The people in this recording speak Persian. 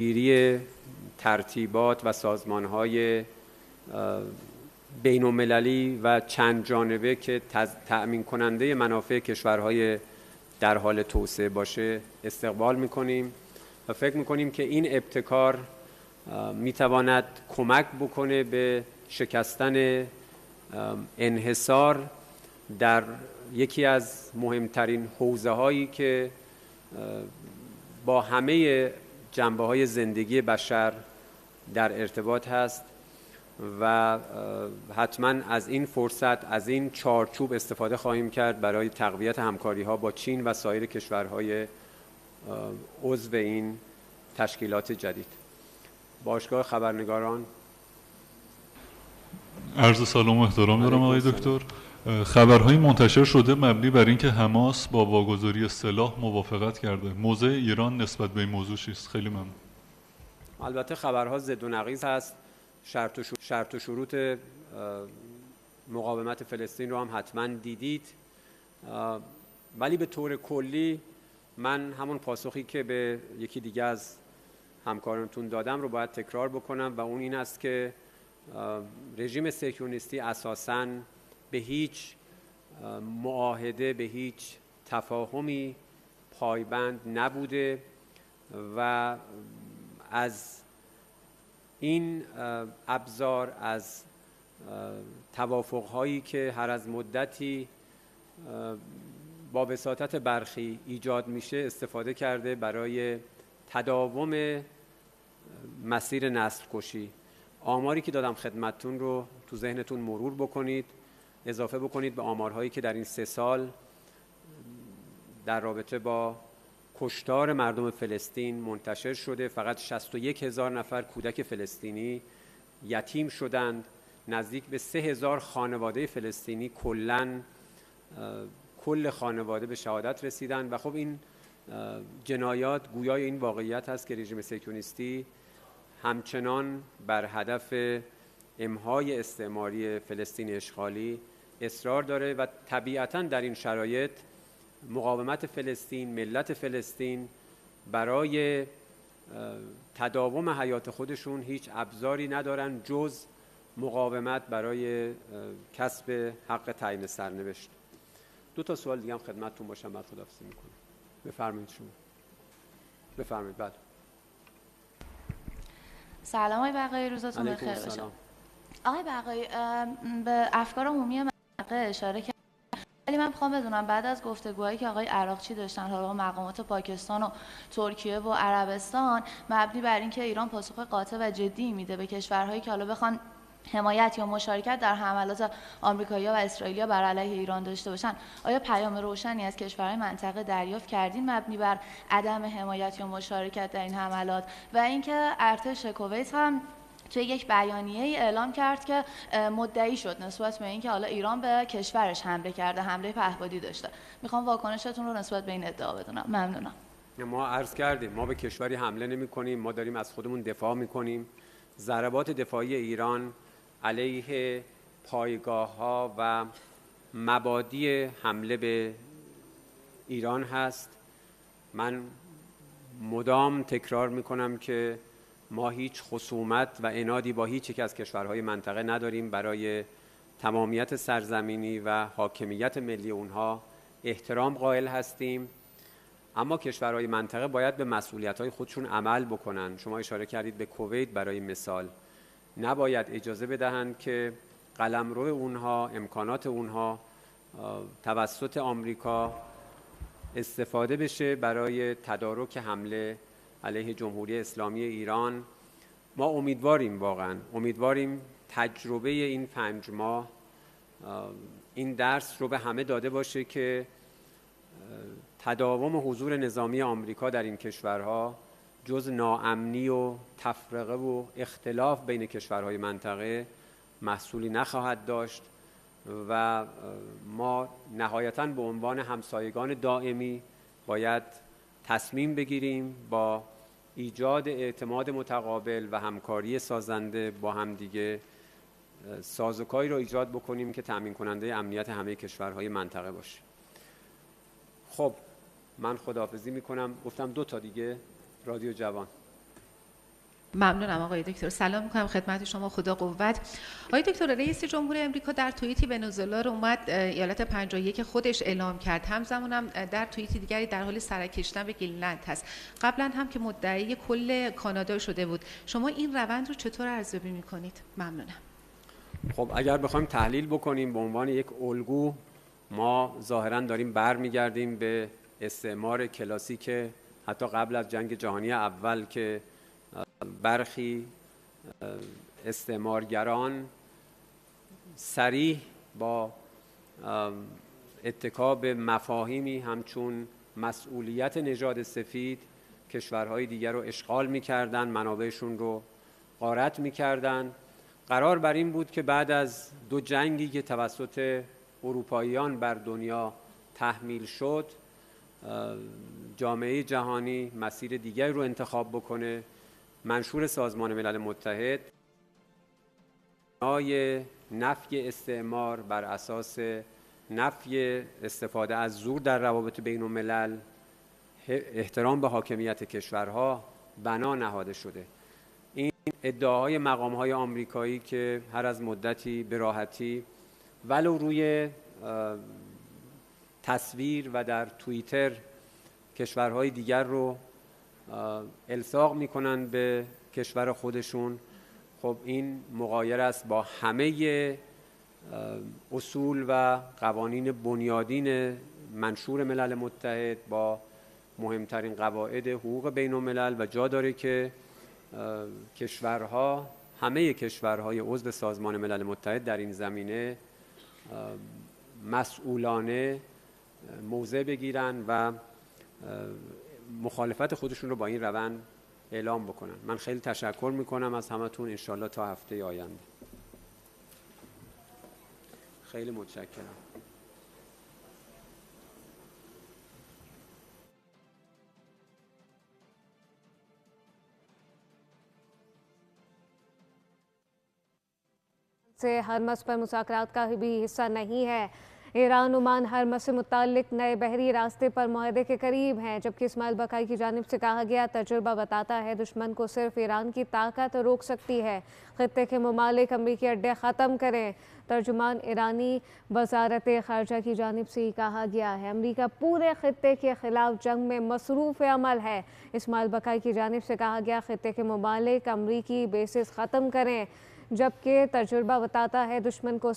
گیری ترتیبات و سازمان‌های بین‌المللی و چند جانبه که تأمین کننده منافع کشورهای در حال توسعه باشه استقبال می‌کنیم و فکر می‌کنیم که این ابتکار می‌تواند کمک بکنه به شکستن انحصار در یکی از مهمترین حوزه‌هایی که با همه جنبه‌های زندگی بشر در ارتباط هست و حتما از این فرصت، از این چارچوب استفاده خواهیم کرد برای تقویت همکاری‌ها با چین و سایر کشورهای عضو این تشکیلات جدید. باشگاه خبرنگاران. عرض سلام و احترام دارم آقای دکتر. خبرهایی منتشر شده مبنی بر اینکه حماس با واگذاری سلاح موافقت کرده. موضع ایران نسبت به این موضوع چیست؟ خیلی ممنون. البته خبرها ضد و نقیض هست. شرط و شروط مقاومت فلسطین رو هم حتما دیدید، ولی به طور کلی من همون پاسخی که به یکی دیگه از همکارانتون دادم رو باید تکرار بکنم و اون این است که رژیم صهیونیستی اساساً به هیچ معاهده، به هیچ تفاهمی پایبند نبوده و از این ابزار، از توافق‌هایی که هر از مدتی با وساطت برخی ایجاد میشه استفاده کرده برای تداوم مسیر نسل کشی. آماری که دادم خدمتتون رو تو ذهنتون مرور بکنید، اضافه بکنید به آمارهایی که در این 3 سال در رابطه با کشتار مردم فلسطین منتشر شده. فقط 61,000 نفر کودک فلسطینی یتیم شدند. نزدیک به 3,000 خانواده فلسطینی کل خانواده به شهادت رسیدند و خب این جنایات گویای این واقعیت هست که رژیم صهیونیستی همچنان بر هدف امحای استعماری فلسطین اشغالی اصرار داره و طبیعتاً در این شرایط مقاومت فلسطین، ملت فلسطین برای تداوم حیات خودشون هیچ ابزاری ندارن جز مقاومت برای کسب حق تعیین سرنوشت. 2 سوال دیگه هم خدمتتون باشم بعد خداحافظی میکنم. بفرمایید شما. بفرمایید. بعد. سلام آقای بقایی، روزتون بخیر باشه. آقای بقایی، به افکار عمومی منطقه اشاره کردید، ولی من میخوام بدونم بعد از گفتگوهایی که آقای عراقچی داشتن حالا با مقامات پاکستان و ترکیه و عربستان مبنی بر اینکه ایران پاسخ قاطع و جدی میده به کشورهایی که حالا بخوان حمایت یا مشارکت در حملات آمریکایی‌ها و اسرائیلی‌ها بر علیه ایران داشته باشن، آیا پیام روشنی از کشورهای منطقه دریافت کردین مبنی بر عدم حمایت یا مشارکت در این حملات؟ و اینکه ارتش کویت هم توی یک بیانیه‌ای اعلام کرد که مدعی شد نسبت به اینکه حالا ایران به کشورش حمله کرده، حمله پهپادی داشته. میخوام واکنشتون رو نسبت به این ادعا بدونم. ممنونم. ما عرض کردیم ما به کشوری حمله نمی‌کنیم، ما داریم از خودمون دفاع می‌کنیم. ضربات دفاعی ایران علیه پایگاه‌ها و مبادی حمله به ایران هست. من مدام تکرار می‌کنم که ما هیچ خصومت و عنادی با هیچ یک از کشورهای منطقه نداریم. برای تمامیت سرزمینی و حاکمیت ملی اونها احترام قائل هستیم، اما کشورهای منطقه باید به مسئولیت‌های خودشون عمل بکنن. شما اشاره کردید به کویت برای مثال. نباید اجازه بدهند که قلمرو اونها، امکانات اونها توسط آمریکا استفاده بشه برای تدارک حمله علیه جمهوری اسلامی ایران. ما امیدواریم تجربه این 5 ماه این درس رو به همه داده باشه که تداوم حضور نظامی آمریکا در این کشورها جز ناامنی و تفرقه و اختلاف بین کشورهای منطقه محصولی نخواهد داشت و ما نهایتاً به عنوان همسایگان دائمی باید تصمیم بگیریم با ایجاد اعتماد متقابل و همکاری سازنده با همدیگه سازوکاری رو ایجاد بکنیم که تأمین کننده امنیت همه کشورهای منطقه باشه. خب من خداحافظی میکنم. گفتم 2 دیگه رادیو جوان. ممنونم آقای دکتر. سلام میکنم خدمت شما، خدا قوت. آقای دکتر، رئیس جمهور امریکا در توییتی ونزوئلا رو اومد ایالت 51 خودش اعلام کرد، همزمان هم در توییتی دیگری در حال سرکشیدن به گرینلند هست. قبلا هم که مدعی کل کانادا شده بود. شما این روند رو چطور ارزیابی میکنید؟ ممنونم. خب اگر بخوایم تحلیل بکنیم به عنوان یک الگو، ما ظاهراً داریم برمیگردیم به استعمار کلاسیک حتی قبل از جنگ جهانی اول که برخی استعمارگران صریح با اتکا به مفاهیمی همچون مسئولیت نژاد سفید کشورهای دیگر رو اشغال می‌کردن، منابعشون رو غارت می‌کردن. قرار بر این بود که بعد از 2 جنگی که توسط اروپاییان بر دنیا تحمیل شد، جامعه جهانی مسیر دیگری رو انتخاب بکنه. منشور سازمان ملل متحد بنای نفی استعمار بر اساس نفی استفاده از زور در روابط بین الملل، احترام به حاکمیت کشورها بنا نهاده شده. این ادعاهای مقام‌های آمریکایی که هر از مدتی به راحتی ولو روی تصویر و در توییتر کشورهای دیگر رو الصاق میکنن به کشور خودشون، خب این مغایر است با همه اصول و قوانین بنیادین منشور ملل متحد، با مهمترین قواعد حقوق بین الملل و جا داره که کشورها، همه کشورهای عضو سازمان ملل متحد در این زمینه مسئولانه موضع بگیرن و مخالفت خودشون رو با این روند اعلام بکنن. من خیلی تشکر میکنم از همتون. انشالله تا هفته آینده. خیلی متشکرم. से हरमस पर मुज़ाकरात का भी हिस्सा नहीं है। ईरान ओमान हरमस से मुताल्लिक नए बहरी रास्ते पर मुआहदे के करीब हैं, जबकि इस्माइल बकाई की जानिब से कहा गया तजुर्बा बताता है दुश्मन को सिर्फ ईरान की ताकत रोक सकती है। खित्ते के ममालिक अमरीकी अड्डे ख़त्म करें, तर्जुमान ईरानी वजारत ख़ारजा की जानिब से ही कहा गया है। अमरीका पूरे खित्ते के ख़िलाफ़ जंग में मसरूफ़ अमल है। इस्माइल बकाई की जानिब से कहा गया खित्ते के ममालिक अमरीकी बेसिस ख़त्म करें, जबकि तजुर्बा बताता है दुश्मन को